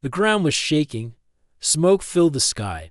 The ground was shaking. Smoke filled the sky.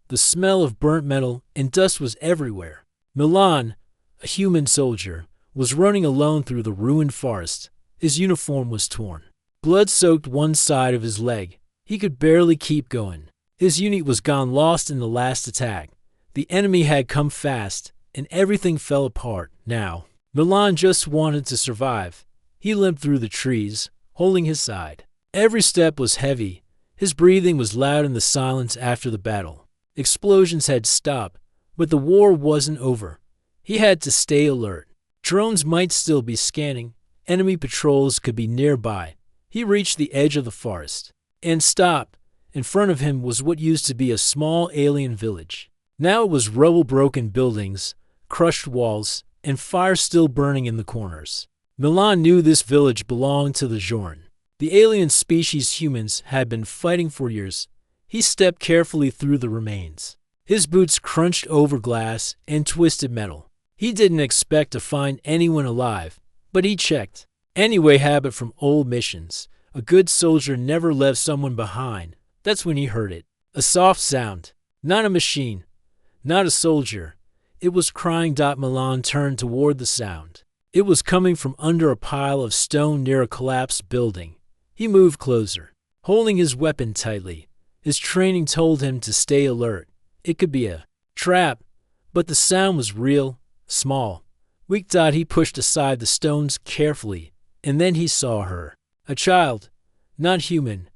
The smell of burnt metal and dust was everywhere. Milan, a human soldier, was running alone through the ruined forest. His uniform was torn. Blood soaked one side of his leg. He could barely keep going. His unit was gone, lost in the last attack. The enemy had come fast, and everything fell apart now. Milan just wanted to survive. He limped through the trees, holding his side. Every step was heavy. His breathing was loud in the silence after the battle. Explosions had stopped, but the war wasn't over. He had to stay alert. Drones might still be scanning. Enemy patrols could be nearby. He reached the edge of the forest and stopped. In front of him was what used to be a small alien village. Now it was rubble, broken buildings, crushed walls, and fire still burning in the corners. Milan knew this village belonged to the Jorn. The alien species humans had been fighting for years. He stepped carefully through the remains. His boots crunched over glass and twisted metal. He didn't expect to find anyone alive, but he checked. Anyway, habit from old missions. A good soldier never left someone behind. That's when he heard it. A soft sound. Not a machine. Not a soldier. It was crying. Milan turned toward the sound. It was coming from under a pile of stone near a collapsed building. He moved closer, holding his weapon tightly. His training told him to stay alert. It could be a trap, but the sound was real, small. Weak. He pushed aside the stones carefully, and then he saw her. A child, not human.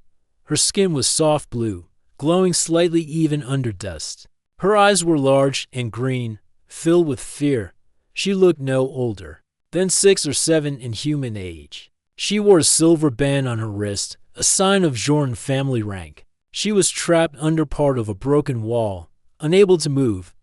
Her skin was soft blue, glowing slightly even under dust. Her eyes were large and green, filled with fear. She looked no older than 6 or 7 in human age. She wore a silver band on her wrist, a sign of Jorn family rank. She was trapped under part of a broken wall, unable to move.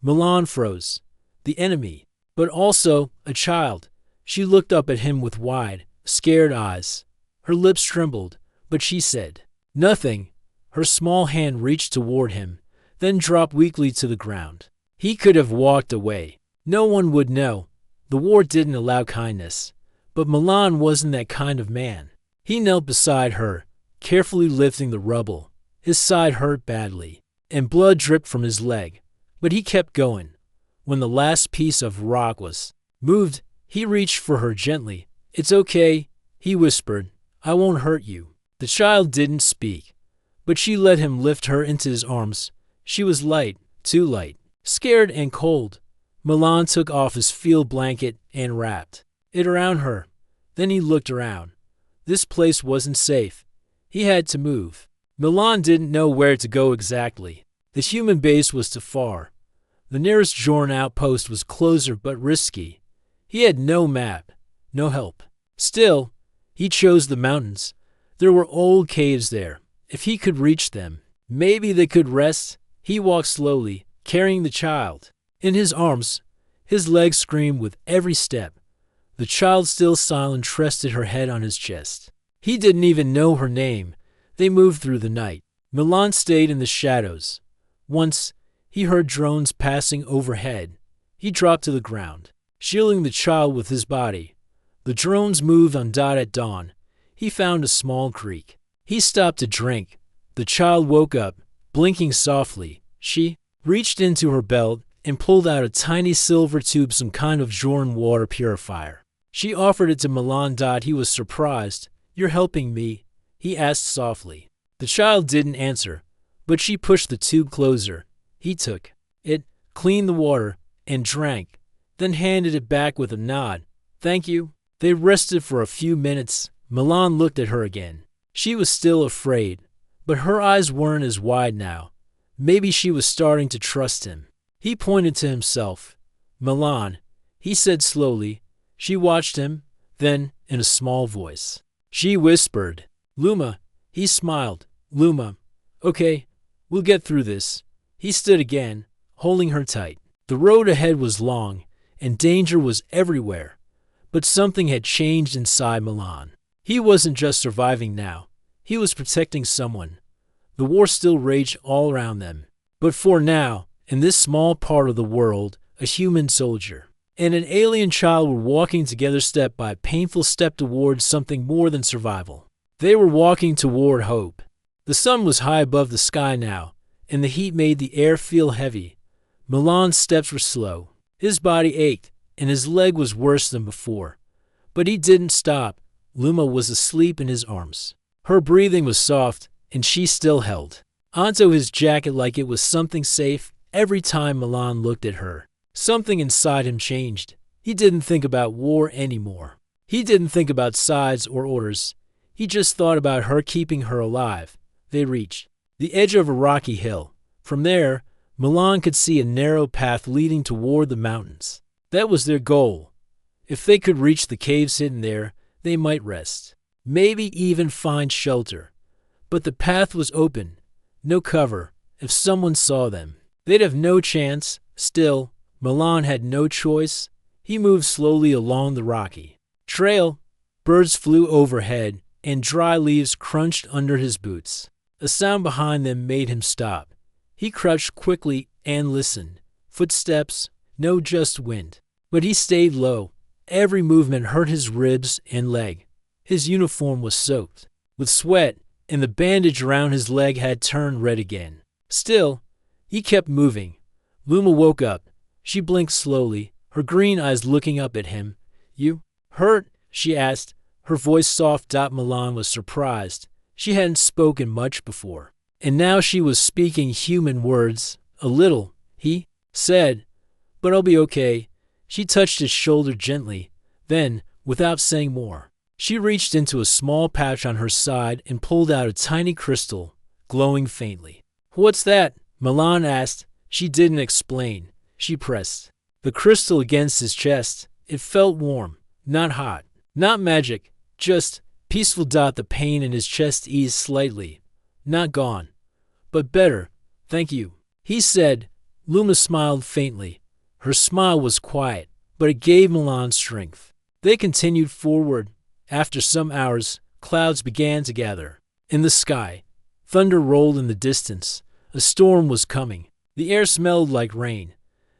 Milan froze. The enemy, but also a child. She looked up at him with wide, scared eyes. Her lips trembled, but she said nothing. Her small hand reached toward him, then dropped weakly to the ground. He could have walked away. No one would know. The war didn't allow kindness. But Milan wasn't that kind of man. He knelt beside her, carefully lifting the rubble. His side hurt badly, and blood dripped from his leg. But he kept going. When the last piece of rock was moved, he reached for her gently. "It's okay," he whispered. "I won't hurt you." The child didn't speak, but she let him lift her into his arms. She was light, too light, scared and cold. Milan took off his field blanket and wrapped it around her. Then he looked around. This place wasn't safe. He had to move. Milan didn't know where to go exactly. The human base was too far. The nearest Jorn outpost was closer but risky. He had no map, no help. Still, he chose the mountains. There were old caves there. If he could reach them, maybe they could rest. He walked slowly, carrying the child in his arms. His legs screamed with every step. The child, still silent, rested her head on his chest. He didn't even know her name. They moved through the night. Milan stayed in the shadows. Once, he heard drones passing overhead. He dropped to the ground, shielding the child with his body. The drones moved on. At dawn, he found a small creek. He stopped to drink. The child woke up, blinking softly. She reached into her belt and pulled out a tiny silver tube, some kind of Jorn water purifier. She offered it to Milan. He was surprised. "You're helping me?" he asked softly. The child didn't answer, but she pushed the tube closer. He took it, cleaned the water, and drank, then handed it back with a nod. "Thank you." They rested for a few minutes. Milan looked at her again. She was still afraid, but her eyes weren't as wide now. Maybe she was starting to trust him. He pointed to himself. "Milan," he said slowly. She watched him, then, in a small voice, she whispered, "Luma." He smiled. "Luma. Okay, we'll get through this." He stood again, holding her tight. The road ahead was long, and danger was everywhere. But something had changed inside Milan. He wasn't just surviving now. He was protecting someone. The war still raged all around them. But for now, in this small part of the world, a human soldier and an alien child were walking together, step by painful step, towards something more than survival. They were walking toward hope. The sun was high above the sky now, and the heat made the air feel heavy. Milan's steps were slow. His body ached, and his leg was worse than before. But he didn't stop. Luma was asleep in his arms. Her breathing was soft, and she still held onto his jacket like it was something safe. Every time Milan looked at her, something inside him changed. He didn't think about war anymore. He didn't think about sides or orders. He just thought about her, keeping her alive. They reached the edge of a rocky hill. From there, Milan could see a narrow path leading toward the mountains. That was their goal. If they could reach the caves hidden there, they might rest, maybe even find shelter. But the path was open, no cover. If someone saw them, they'd have no chance. Still, Milan had no choice. He moved slowly along the rocky trail. Birds flew overhead, and dry leaves crunched under his boots. A sound behind them made him stop. He crouched quickly and listened. Footsteps, no, just wind. But he stayed low. Every movement hurt his ribs and leg. His uniform was soaked with sweat, and the bandage around his leg had turned red again. Still, he kept moving. Luma woke up. She blinked slowly, her green eyes looking up at him. "You hurt?" she asked, her voice soft. Milan was surprised. She hadn't spoken much before, and now she was speaking human words. "A little," he said, "but I'll be okay." She touched his shoulder gently. Then, without saying more, she reached into a small pouch on her side and pulled out a tiny crystal, glowing faintly. "What's that?" Milan asked. She didn't explain. She pressed the crystal against his chest. It felt warm, not hot, not magic, just peaceful. The pain in his chest eased slightly. "Not gone, but better, thank you," he said. Luma smiled faintly. Her smile was quiet, but it gave Milan strength. They continued forward. After some hours, clouds began to gather in the sky. Thunder rolled in the distance. A storm was coming. The air smelled like rain.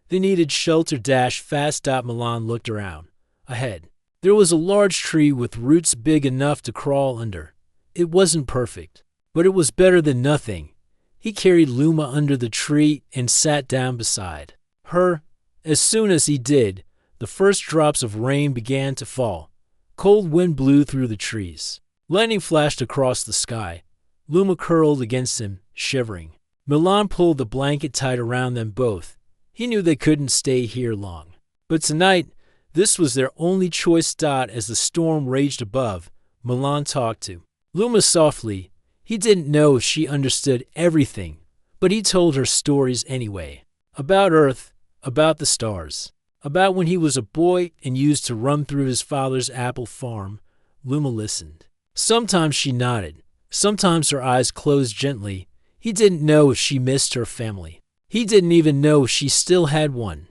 They needed shelter. Fast. Milan looked around. Ahead, there was a large tree with roots big enough to crawl under. It wasn't perfect, but it was better than nothing. He carried Luma under the tree and sat down beside her. As soon as he did, the first drops of rain began to fall. Cold wind blew through the trees. Lightning flashed across the sky. Luma curled against him, shivering. Milan pulled the blanket tight around them both. He knew they couldn't stay here long. But tonight, this was their only choice. As the storm raged above, Milan talked to Luma softly. He didn't know if she understood everything, but he told her stories anyway. About Earth, about the stars, about when he was a boy and used to run through his father's apple farm. Luma listened. Sometimes she nodded. Sometimes her eyes closed gently. He didn't know if she missed her family. He didn't even know if she still had one.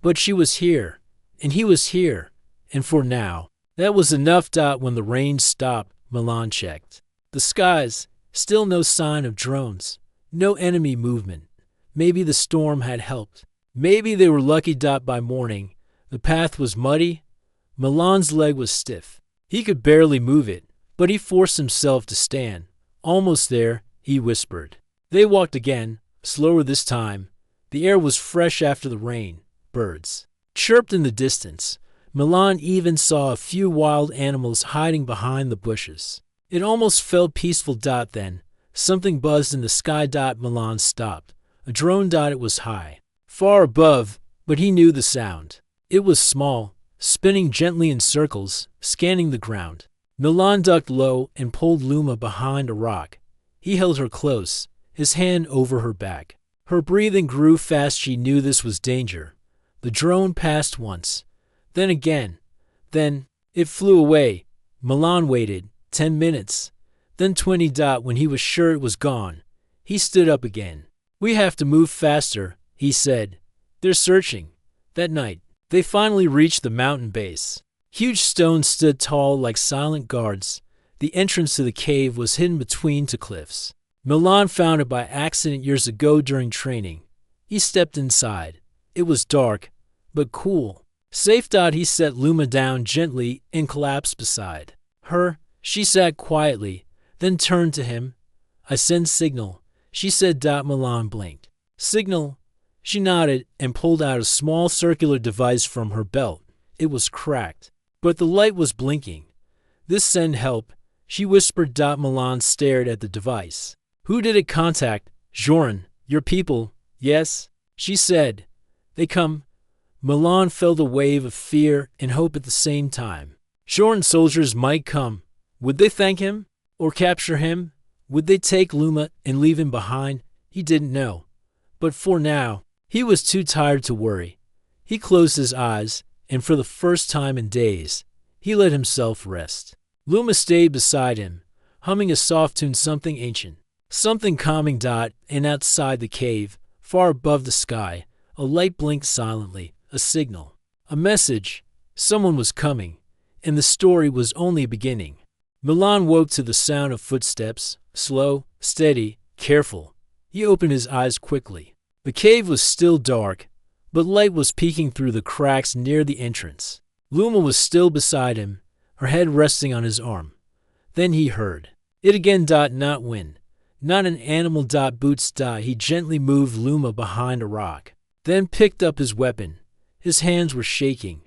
But she was here, and he was here, and for now, that was enough. When the rain stopped, Milan checked the skies. Still no sign of drones, no enemy movement. Maybe the storm had helped. Maybe they were lucky. By morning, the path was muddy. Milan's leg was stiff. He could barely move it, but he forced himself to stand. "Almost there," he whispered. They walked again, slower this time. The air was fresh after the rain. Birds chirped in the distance. Milan even saw a few wild animals hiding behind the bushes. It almost felt peaceful. Then, something buzzed in the sky. Milan stopped. A drone. It was high, far above, but he knew the sound. It was small, spinning gently in circles, scanning the ground. Milan ducked low and pulled Luma behind a rock. He held her close, his hand over her back. Her breathing grew fast. She knew this was danger. The drone passed once, then again. Then it flew away. Milan waited 10 minutes, then 20. When he was sure it was gone, he stood up again. "We have to move faster," he said. "They're searching." That night, they finally reached the mountain base. Huge stones stood tall like silent guards. The entrance to the cave was hidden between two cliffs. Milan found it by accident years ago during training. He stepped inside. It was dark, but cool. "Safe." He set Luma down gently and collapsed beside her. She sat quietly, then turned to him. I send signal, she said. Milan blinked. Signal? She nodded and pulled out a small circular device from her belt. It was cracked, but the light was blinking. This send help, she whispered. Milan stared at the device. Who did it contact? Joran, your people, yes? She said. They come. Milan felt a wave of fear and hope at the same time. Joran soldiers might come. Would they thank him? Or capture him? Would they take Luma and leave him behind? He didn't know. But for now, he was too tired to worry. He closed his eyes, and for the first time in days, he let himself rest. Luma stayed beside him, humming a soft tune, something ancient, something calming. And outside the cave, far above the sky, a light blinked silently, a signal, a message. Someone was coming, and the story was only beginning. Milan woke to the sound of footsteps, slow, steady, careful. He opened his eyes quickly. The cave was still dark, but light was peeking through the cracks near the entrance. Luma was still beside him, her head resting on his arm. Then he heard it again. Not wind, not an animal. Boots. He gently moved Luma behind a rock, then picked up his weapon. His hands were shaking.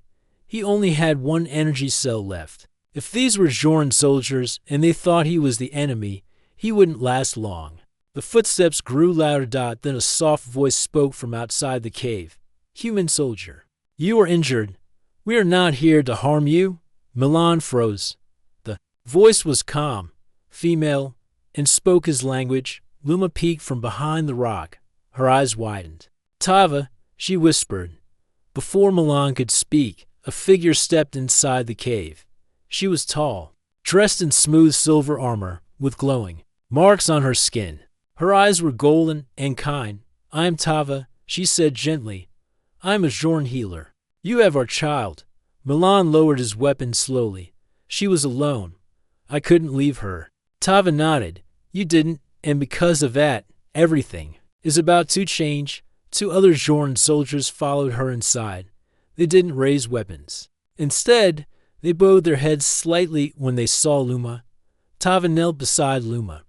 He only had one energy cell left. If these were Joran soldiers and they thought he was the enemy, he wouldn't last long. The footsteps grew louder. Then a soft voice spoke from outside the cave. Human soldier, you are injured. We are not here to harm you. Milan froze. The voice was calm, female, and spoke his language. Luma peeked from behind the rock. Her eyes widened. Tava, she whispered. Before Milan could speak, a figure stepped inside the cave. She was tall, dressed in smooth silver armor, with glowing marks on her skin. Her eyes were golden and kind. I am Tava, she said gently. I am a Joran healer. You have our child. Milan lowered his weapon slowly. She was alone. I couldn't leave her. Tava nodded. You didn't, and because of that, everything is about to change. Two other Joran soldiers followed her inside. They didn't raise weapons. Instead, they bowed their heads slightly when they saw Luma. Tava knelt beside Luma.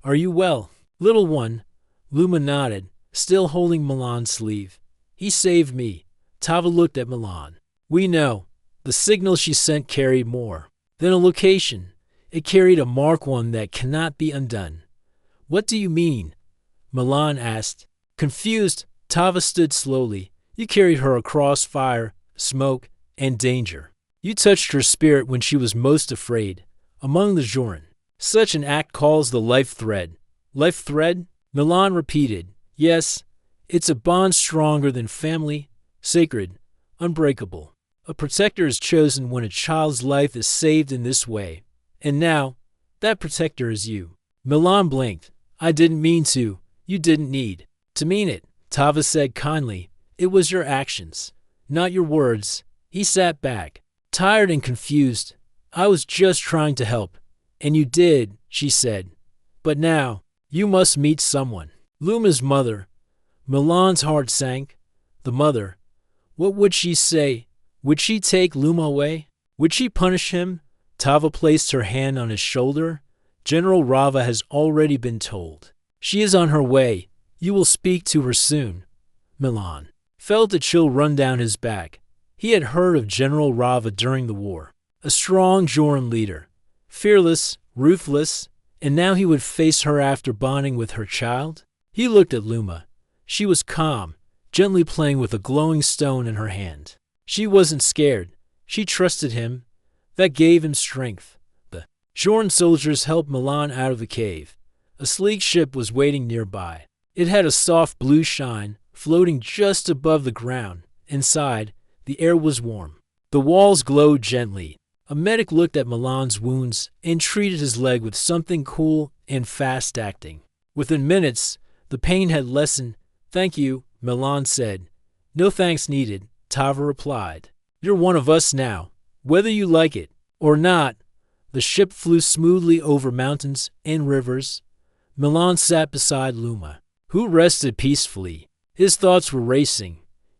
Are you well, little one? Luma nodded, still holding Milan's sleeve. He saved me. Tava looked at Milan. We know. The signal she sent carried more than a location. It carried a Mark I that cannot be undone. What do you mean? Milan asked. Confused, Tava stood slowly. You carried her across fire, smoke, and danger. You touched her spirit when she was most afraid, among the Joran. Such an act calls the life thread. Life thread? Milan repeated. Yes, it's a bond stronger than family, sacred, unbreakable. A protector is chosen when a child's life is saved in this way. And now, that protector is you. Milan blinked. I didn't mean to. You didn't need to mean it, Tava said kindly. It was your actions, not your words. He sat back, tired and confused. I was just trying to help. And you did, she said. But now, you must meet someone. Luma's mother. Milan's heart sank. The mother. What would she say? Would she take Luma away? Would she punish him? Tava placed her hand on his shoulder. General Rava has already been told. She is on her way. You will speak to her soon. Milan felt a chill run down his back. He had heard of General Rava during the war. A strong Joran leader. Fearless, ruthless, and now he would face her after bonding with her child? He looked at Luma. She was calm, gently playing with a glowing stone in her hand. She wasn't scared. She trusted him. That gave him strength. The Joran soldiers helped Milan out of the cave. A sleek ship was waiting nearby. It had a soft blue shine, floating just above the ground. Inside, the air was warm. The walls glowed gently. A medic looked at Milan's wounds and treated his leg with something cool and fast-acting. Within minutes, the pain had lessened. Thank you, Milan said. No thanks needed, Tava replied. You're one of us now, whether you like it or not. The ship flew smoothly over mountains and rivers. Milan sat beside Luma, who rested peacefully. His thoughts were racing.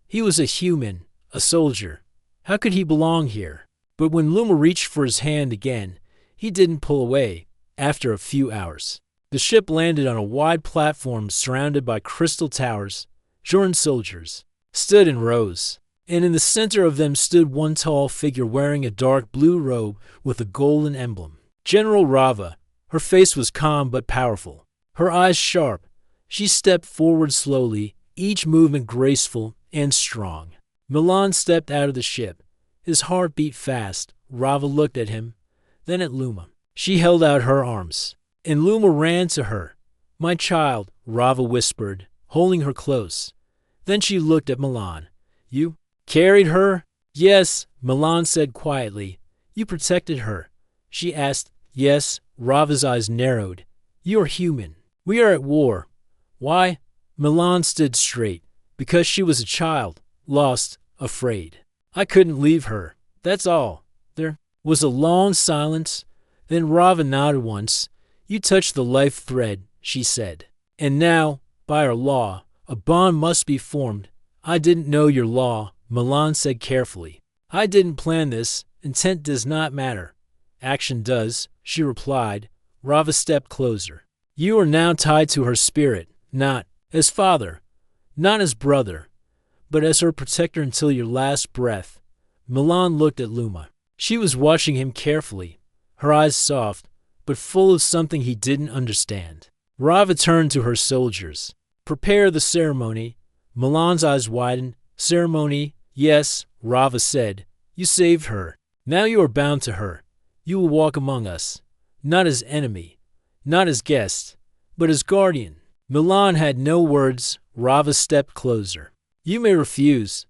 He was a human, a soldier. How could he belong here? But when Luma reached for his hand again, he didn't pull away. After a few hours, The ship landed on a wide platform surrounded by crystal towers. Joran soldiers stood in rows, and in the center of them stood one tall figure wearing a dark blue robe with a golden emblem. General Rava. Her face was calm but powerful, her eyes sharp. She stepped forward slowly, each movement graceful and strong. Milan stepped out of the ship. His heart beat fast. Rava looked at him, then at Luma. She held out her arms, and Luma ran to her. "My child," Rava whispered, holding her close. Then she looked at Milan. "You carried her?" "Yes," Milan said quietly. "You protected her?" She asked. "Yes." Rava's eyes narrowed. "You are human. We are at war." "Why?" Milan stood straight. "Because she was a child, lost, afraid. I couldn't leave her. That's all." There was a long silence. Then Rava nodded once. "You touched the life thread," she said. "And now, by our law, a bond must be formed." "I didn't know your law," Milan said carefully. "I didn't plan this. Intent does not matter. Action does," she replied. Rava stepped closer. "You are now tied to her spirit, not as father, not as brother, but as her protector until your last breath." Milan looked at Luma. She was watching him carefully, her eyes soft, but full of something he didn't understand. Rava turned to her soldiers. "Prepare the ceremony." Milan's eyes widened. "Ceremony, yes," Rava said. "You saved her. Now you are bound to her. You will walk among us, not as enemy, not as guest, but as guardian." Milan had no words. Rava stepped closer. "You may refuse,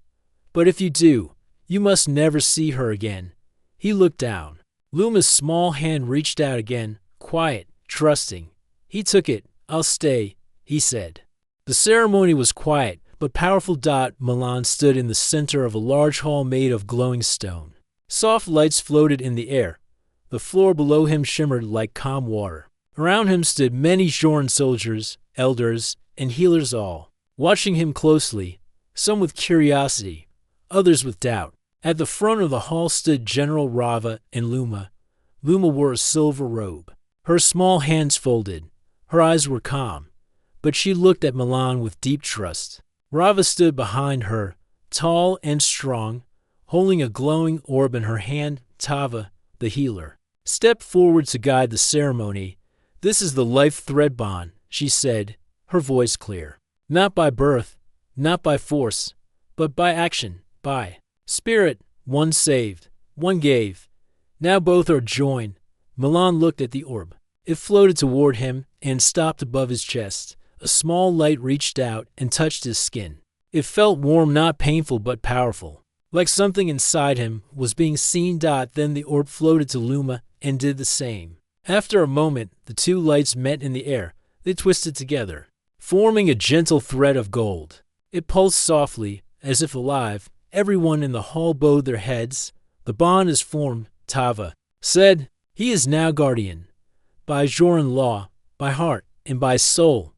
but if you do, you must never see her again." He looked down. Luma's small hand reached out again, quiet, trusting. He took it. "I'll stay," he said. The ceremony was quiet, but powerful. Milan stood in the center of a large hall made of glowing stone. Soft lights floated in the air. The floor below him shimmered like calm water. Around him stood many Joran soldiers, elders, and healers, all watching him closely, some with curiosity, others with doubt. At the front of the hall stood General Rava and Luma. Luma wore a silver robe. Her small hands folded. Her eyes were calm, but she looked at Milan with deep trust. Rava stood behind her, tall and strong, holding a glowing orb in her hand. Tava, the healer, stepped forward to guide the ceremony. "This is the life thread bond," she said, her voice clear. "Not by birth, not by force, but by action, by spirit. One saved, one gave. Now both are joined." Milan looked at the orb. It floated toward him and stopped above his chest. A small light reached out and touched his skin. It felt warm, not painful, but powerful, like something inside him was being seen. Then the orb floated to Luma and did the same. After a moment, the two lights met in the air. They twisted together, forming a gentle thread of gold. It pulsed softly, as if alive. Everyone in the hall bowed their heads. "The bond is formed," Tava said. "He is now guardian, by Joran law, by heart, and by soul."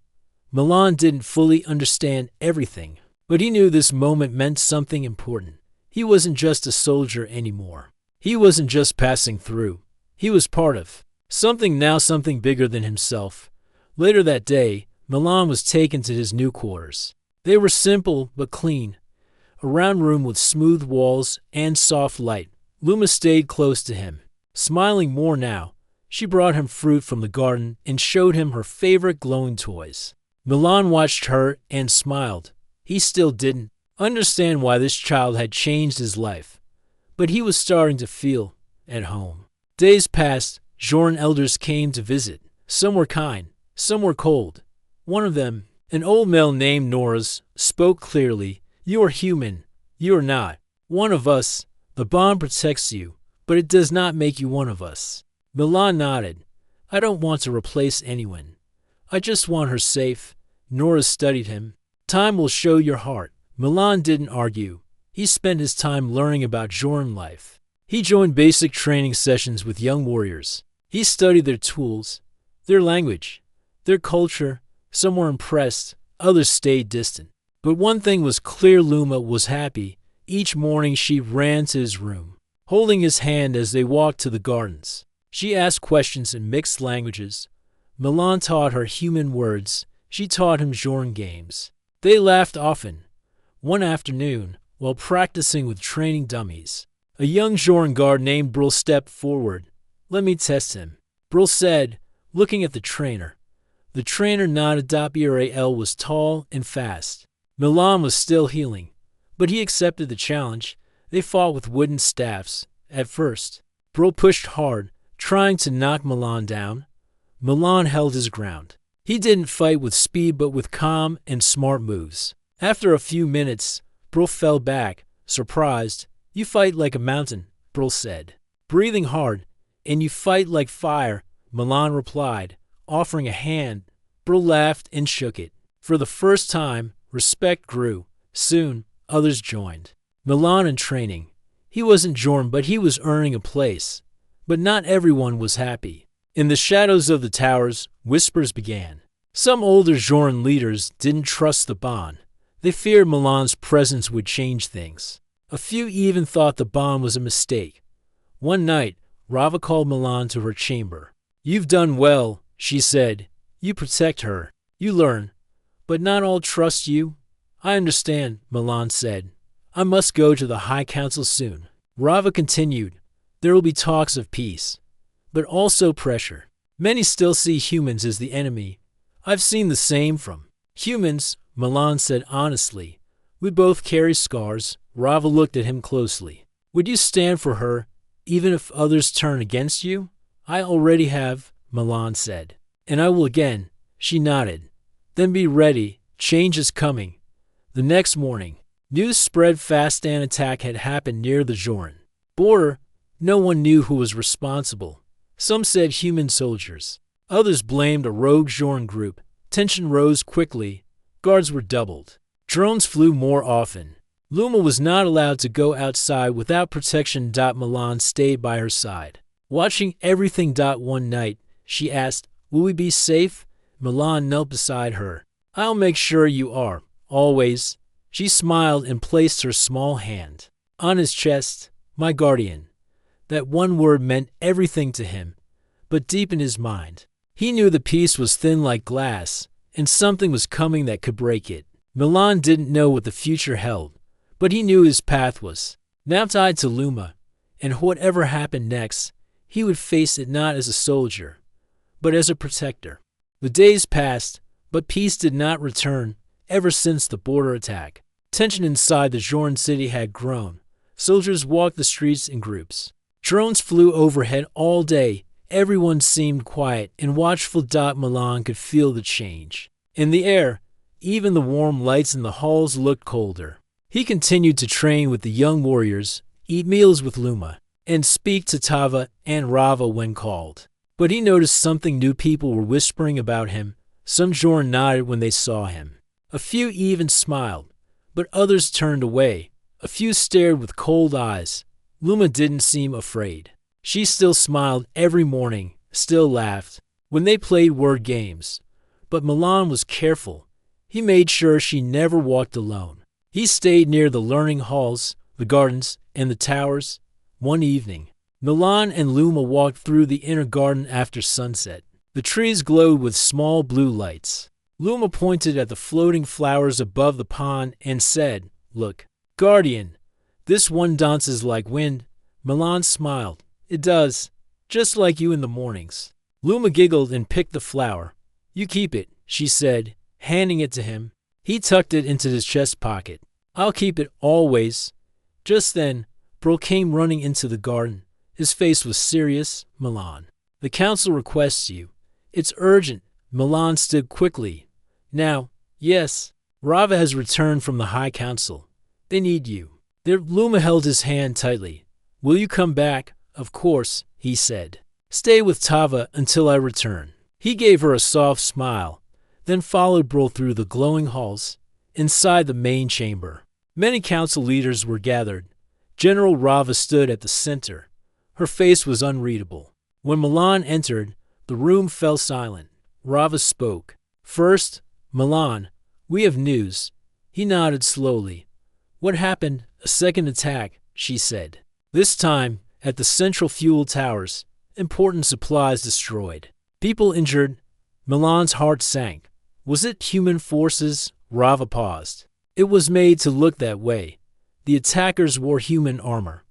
Milan didn't fully understand everything, but he knew this moment meant something important. He wasn't just a soldier anymore. He wasn't just passing through. He was part of something now, something bigger than himself. Later that day, Milan was taken to his new quarters. They were simple but clean. A round room with smooth walls and soft light. Luma stayed close to him, smiling more now. She brought him fruit from the garden and showed him her favorite glowing toys. Milan watched her and smiled. He still didn't understand why this child had changed his life, but he was starting to feel at home. Days passed. Joran elders came to visit. Some were kind, some were cold. One of them, an old male named Norris, spoke clearly. "You are human. You are not one of us. The bond protects you, but it does not make you one of us." Milan nodded. "I don't want to replace anyone. I just want her safe." Norris studied him. "Time will show your heart." Milan didn't argue. He spent his time learning about Joran life. He joined basic training sessions with young warriors. He studied their tools, their language, their culture. Some were impressed, others stayed distant. But one thing was clear: Luma was happy. Each morning she ran to his room, holding his hand as they walked to the gardens. She asked questions in mixed languages. Milan taught her human words. She taught him Jorn games. They laughed often. One afternoon, while practicing with training dummies, a young Jorn guard named Brill stepped forward. "Let me test him," Brill said, looking at the trainer. The trainer nodded. Brill was tall and fast. Milan was still healing, but he accepted the challenge. They fought with wooden staffs. At first, Brill pushed hard, trying to knock Milan down. Milan held his ground. He didn't fight with speed but with calm and smart moves. After a few minutes, Brill fell back, surprised. "You fight like a mountain," Brill said. "Breathing hard, and you fight like fire," Milan replied, offering a hand. Brill laughed and shook it. For the first time, respect grew. Soon, others joined. Milan in training. He wasn't Jorn, but he was earning a place. But not everyone was happy. In the shadows of the towers, whispers began. Some older Jorn leaders didn't trust the Bond. They feared Milan's presence would change things. A few even thought the Bond was a mistake. One night, Rava called Milan to her chamber. "You've done well," she said. "You protect her. You learn. But not all trust you." "I understand," Milan said. "I must go to the High Council soon." Rava continued. "There will be talks of peace, but also pressure. Many still see humans as the enemy. I've seen the same from humans," Milan said honestly. "We both carry scars." Rava looked at him closely. "Would you stand for her, even if others turn against you?" "I already have," Milan said. "And I will again." She nodded. "Then be ready. Change is coming." The next morning, news spread fast. An attack had happened near the Jorn border. No one knew who was responsible. Some said human soldiers. Others blamed a rogue Jorn group. Tension rose quickly. Guards were doubled. Drones flew more often. Luma was not allowed to go outside without protection. Milan stayed by her side, watching everything. One night, she asked, "Will we be safe?" Milan knelt beside her. "I'll make sure you are, always." She smiled and placed her small hand on his chest. "My guardian." That one word meant everything to him, but deep in his mind, he knew the peace was thin like glass, and something was coming that could break it. Milan didn't know what the future held, but he knew his path was now tied to Luma, and whatever happened next, he would face it not as a soldier, but as a protector. The days passed, but peace did not return. Ever since the border attack, tension inside the Jorn city had grown. Soldiers walked the streets in groups. Drones flew overhead all day. Everyone seemed quiet and watchful. Milan could feel the change in the air. Even the warm lights in the halls looked colder. He continued to train with the young warriors, eat meals with Luma, and speak to Tava and Rava when called. But he noticed something new. People were whispering about him. Some Jorn nodded when they saw him. A few even smiled, but others turned away. A few stared with cold eyes. Luma didn't seem afraid. She still smiled every morning, still laughed when they played word games. But Milan was careful. He made sure she never walked alone. He stayed near the learning halls, the gardens, and the towers. One evening, Milan and Luma walked through the inner garden after sunset. The trees glowed with small blue lights. Luma pointed at the floating flowers above the pond and said, "Look, guardian, this one dances like wind." Milan smiled. "It does, just like you in the mornings." Luma giggled and picked the flower. "You keep it," she said, handing it to him. He tucked it into his chest pocket. "I'll keep it always." Just then, Brill came running into the garden. His face was serious. "Milan, the council requests you." "It's urgent." Milan stood quickly. "Now?" "Yes. Rava has returned from the High Council. They need you." Luma held his hand tightly. "Will you come back?" "Of course," he said. "Stay with Tava until I return." He gave her a soft smile, then followed Brill through the glowing halls. Inside the main chamber, many council leaders were gathered. General Rava stood at the center. Her face was unreadable. When Milan entered, the room fell silent. Rava spoke. "First, Milan, we have news." He nodded slowly. "What happened?" "A second attack," she said. "This time, at the central fuel towers. Important supplies destroyed. People injured. Milan's heart sank. Was it human forces? Rava paused. It was made to look that way. The attackers wore human armor.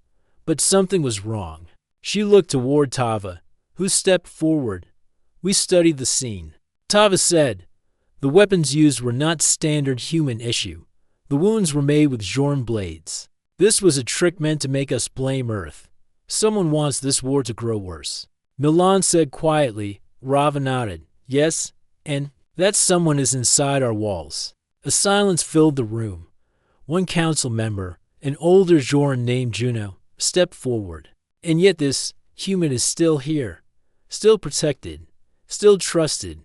But something was wrong. She looked toward Tava, who stepped forward. We studied the scene. Tava said, the weapons used were not standard human issue. The wounds were made with Jorn blades. This was a trick meant to make us blame Earth. Someone wants this war to grow worse. Milan said quietly. Rava nodded. Yes, and that someone is inside our walls. A silence filled the room. One council member, an older Jorn named Juno, stepped forward. And yet this human is still here, still protected, still trusted.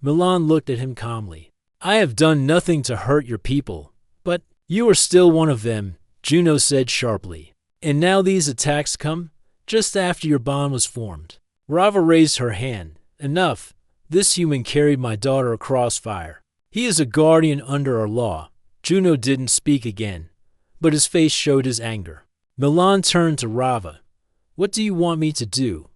Milan looked at him calmly. I have done nothing to hurt your people, but you are still one of them, Juno said sharply. And now these attacks come just after your bond was formed. Rava raised her hand. Enough. This human carried my daughter across fire. He is a guardian under our law. Juno didn't speak again, but his face showed his anger. Milan turned to Rava. What do you want me to do?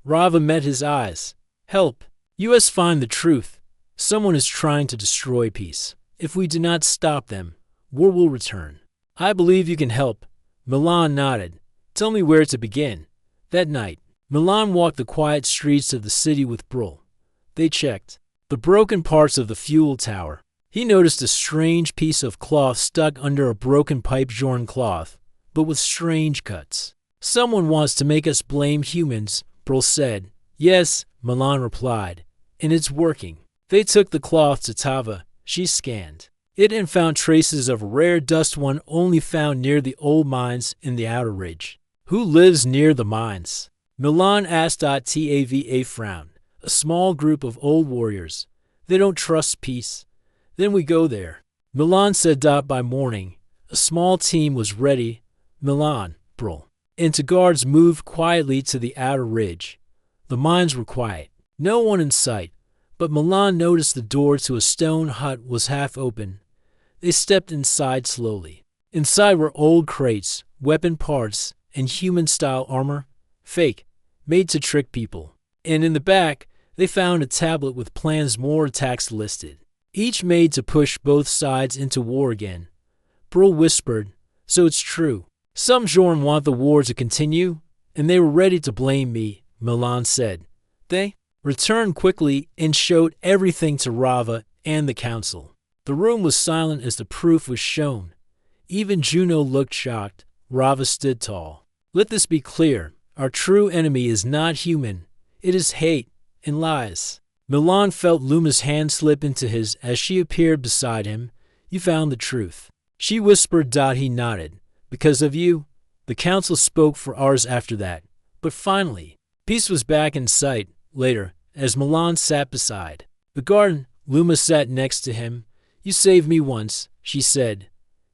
Rava met his eyes. Help. US find the truth. Someone is trying to destroy peace. If we do not stop them, war will return. I believe you can help. Milan nodded. Tell me where to begin. That night, Milan walked the quiet streets of the city with Brul. They checked the broken parts of the fuel tower. He noticed a strange piece of cloth stuck under a broken pipe Jorn cloth, but with strange cuts. Someone wants to make us blame humans, Brul said. Yes, Milan replied, and it's working. They took the cloth to Tava. She scanned it and found traces of a rare dust one only found near the old mines in the outer ridge. Who lives near the mines? Milan asked. Tava frowned. A small group of old warriors. They don't trust peace. Then we go there. Milan said. By morning, a small team was ready. Milan, Brul, and two guards moved quietly to the outer ridge. The mines were quiet. No one in sight, but Milan noticed the door to a stone hut was half open. They stepped inside slowly. Inside were old crates, weapon parts, and human-style armor, fake, made to trick people. And in the back, they found a tablet with plans more attacks listed, each made to push both sides into war again. Brul whispered, so it's true. Some Jorn want the war to continue, and they were ready to blame me, Milan said. They returned quickly and showed everything to Rava and the council. The room was silent as the proof was shown. Even Juno looked shocked. Rava stood tall. Let this be clear. Our true enemy is not human. It is hate and lies. Milan felt Luma's hand slip into his as she appeared beside him. You found the truth. She whispered. He nodded. Because of you, the council spoke for hours after that. But finally, peace was back in sight. Later, as Milan sat beside the garden, Luma sat next to him. You saved me once, she said.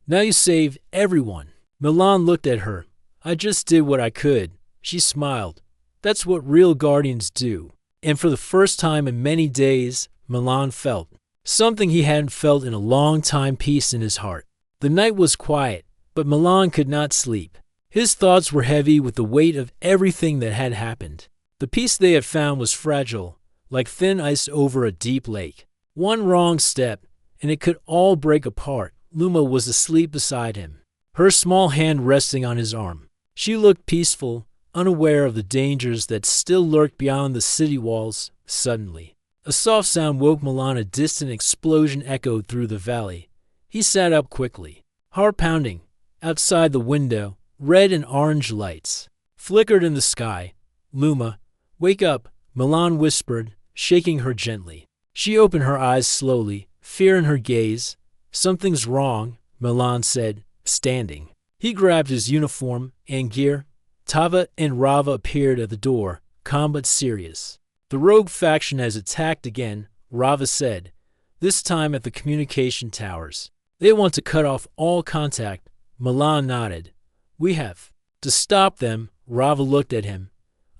Now you save everyone. Milan looked at her. I just did what I could. She smiled. That's what real guardians do. And for the first time in many days, Milan felt something he hadn't felt in a long time, peace in his heart. The night was quiet, but Milan could not sleep. His thoughts were heavy with the weight of everything that had happened. The peace they had found was fragile, like thin ice over a deep lake. One wrong step, and it could all break apart. Luma was asleep beside him, her small hand resting on his arm. She looked peaceful, unaware of the dangers that still lurked beyond the city walls. Suddenly, a soft sound woke Milan. A distant explosion echoed through the valley. He sat up quickly. Heart pounding. Outside the window, red and orange lights flickered in the sky. Luma, wake up, Milan whispered, shaking her gently. She opened her eyes slowly, fear in her gaze. Something's wrong, Milan said, standing. He grabbed his uniform and gear. Tava and Rava appeared at the door, calm but serious. The rogue faction has attacked again, Rava said, this time at the communication towers. They want to cut off all contact. Milan nodded. We have to stop them. Rava looked at him.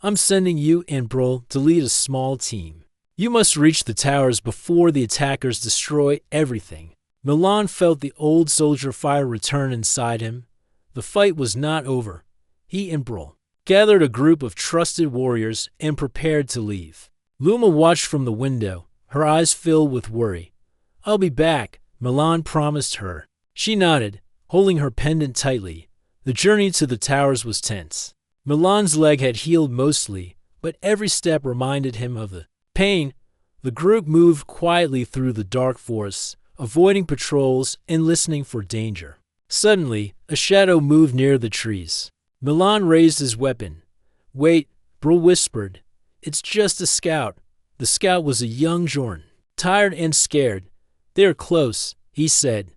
I'm sending you and Brul to lead a small team. You must reach the towers before the attackers destroy everything. Milan felt the old soldier fire return inside him. The fight was not over. He and Brul gathered a group of trusted warriors and prepared to leave. Luma watched from the window, her eyes filled with worry. "I'll be back," Milan promised her. She nodded, holding her pendant tightly. The journey to the towers was tense. Milan's leg had healed mostly, but every step reminded him of the pain. The group moved quietly through the dark forests, avoiding patrols and listening for danger. Suddenly, a shadow moved near the trees. Milan raised his weapon. "Wait," Brul whispered. "It's just a scout." The scout was a young Jorn, tired and scared. "They are close," he said.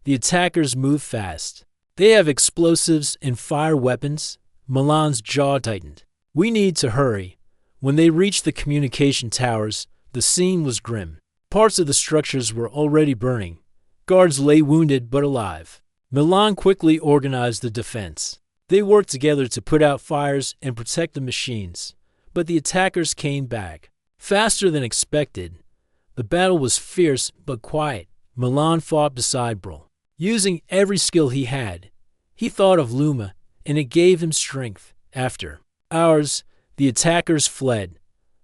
"The attackers move fast. They have explosives and fire weapons." Milan's jaw tightened. "We need to hurry." When they reached the communication towers, the scene was grim. Parts of the structures were already burning. Guards lay wounded but alive. Milan quickly organized the defense. They worked together to put out fires and protect the machines, but the attackers came back, faster than expected. The battle was fierce but quiet. Milan fought beside Brul, using every skill he had. He thought of Luma, and it gave him strength. After hours, the attackers fled.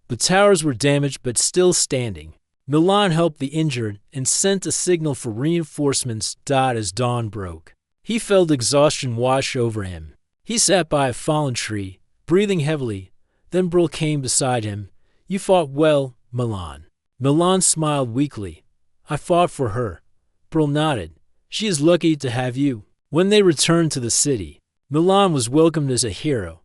The towers were damaged but still standing. Milan helped the injured and sent a signal for reinforcements. As dawn broke, he felt exhaustion wash over him. He sat by a fallen tree, breathing heavily. Then Brul came beside him. "You fought well, Milan." Milan smiled weakly. "I fought for her." Brul nodded. "She is lucky to have you." When they returned to the city, Milan was welcomed as a hero,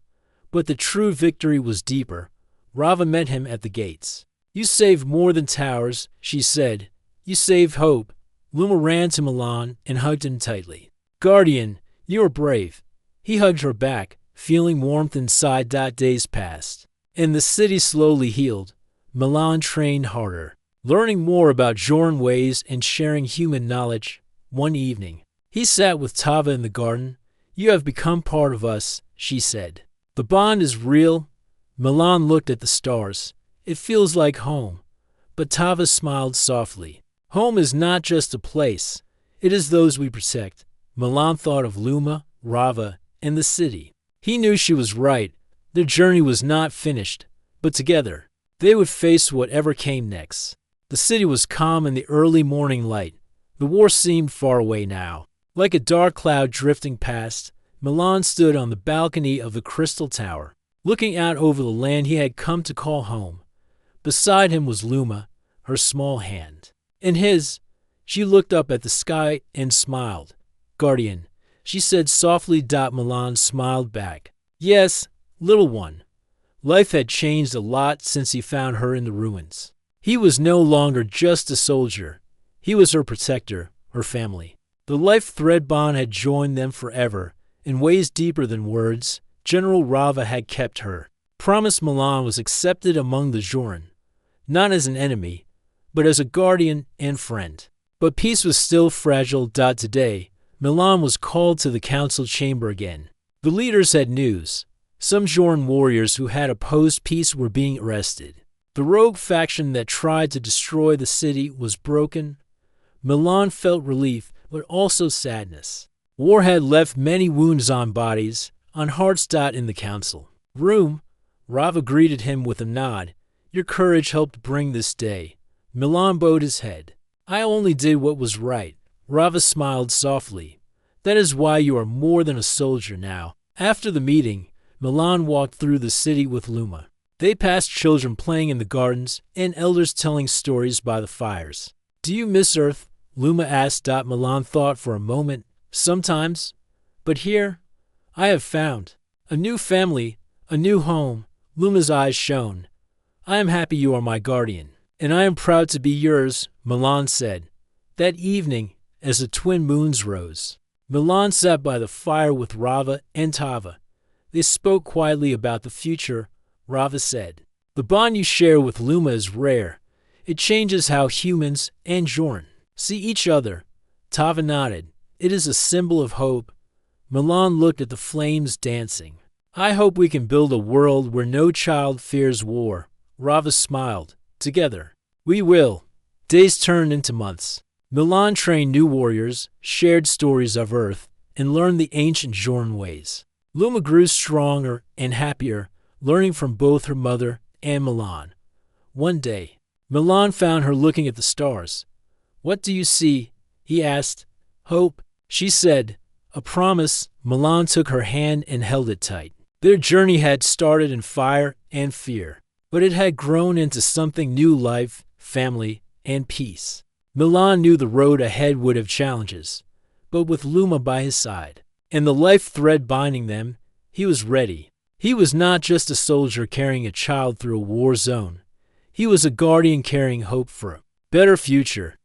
but the true victory was deeper. Rava met him at the gates. "You saved more than towers," she said. "You saved hope." Luma ran to Milan and hugged him tightly. "Guardian, you are brave." He hugged her back, feeling warmth inside. Days passed, and the city slowly healed. Milan trained harder, learning more about Jorn ways and sharing human knowledge. One evening, he sat with Tava in the garden. "You have become part of us," she said. "The bond is real." Milan looked at the stars. "It feels like home." But Tava smiled softly. "Home is not just a place. It is those we protect." Milan thought of Luma, Rava, and the city. He knew she was right. Their journey was not finished, but together, they would face whatever came next. The city was calm in the early morning light. The war seemed far away now. Like a dark cloud drifting past, Milan stood on the balcony of the Crystal Tower, looking out over the land he had come to call home. Beside him was Luma, her small hand in his. She looked up at the sky and smiled. "Guardian," she said softly. Milan smiled back. "Yes, little one." Life had changed a lot since he found her in the ruins. He was no longer just a soldier. He was her protector, her family. The life thread bond had joined them forever, in ways deeper than words. General Rava had kept her promise. Milan was accepted among the Joran, not as an enemy, but as a guardian and friend. But peace was still fragile. Today, Milan was called to the council chamber again. The leaders had news. Some Joran warriors who had opposed peace were being arrested. The rogue faction that tried to destroy the city was broken. Milan felt relief, but also sadness. War had left many wounds on bodies, on hearts. In the council room, Rava greeted him with a nod. "Your courage helped bring this day." Milan bowed his head. "I only did what was right." Rava smiled softly. "That is why you are more than a soldier now." After the meeting, Milan walked through the city with Luma. They passed children playing in the gardens and elders telling stories by the fires. "Do you miss Earth?" Luma asked. Milan thought for a moment. "Sometimes. But here, I have found a new family, a new home." Luma's eyes shone. "I am happy you are my guardian, and I am proud to be yours," Milan said. That evening, as the twin moons rose, Milan sat by the fire with Rava and Tava. They spoke quietly about the future. Rava said, "The bond you share with Luma is rare. It changes how humans and Jorn see each other." Tava nodded. "It is a symbol of hope." Milan looked at the flames dancing. "I hope we can build a world where no child fears war." Rava smiled. "Together, we will." Days turned into months. Milan trained new warriors, shared stories of Earth, and learned the ancient Jorn ways. Luma grew stronger and happier, learning from both her mother and Milan. One day, Milan found her looking at the stars. "What do you see?" he asked. "Hope," she said. "A promise." Milan took her hand and held it tight. Their journey had started in fire and fear, but it had grown into something new: life, family, and peace. Milan knew the road ahead would have challenges, but with Luma by his side and the life thread binding them, he was ready. He was not just a soldier carrying a child through a war zone. He was a guardian carrying hope for a better future.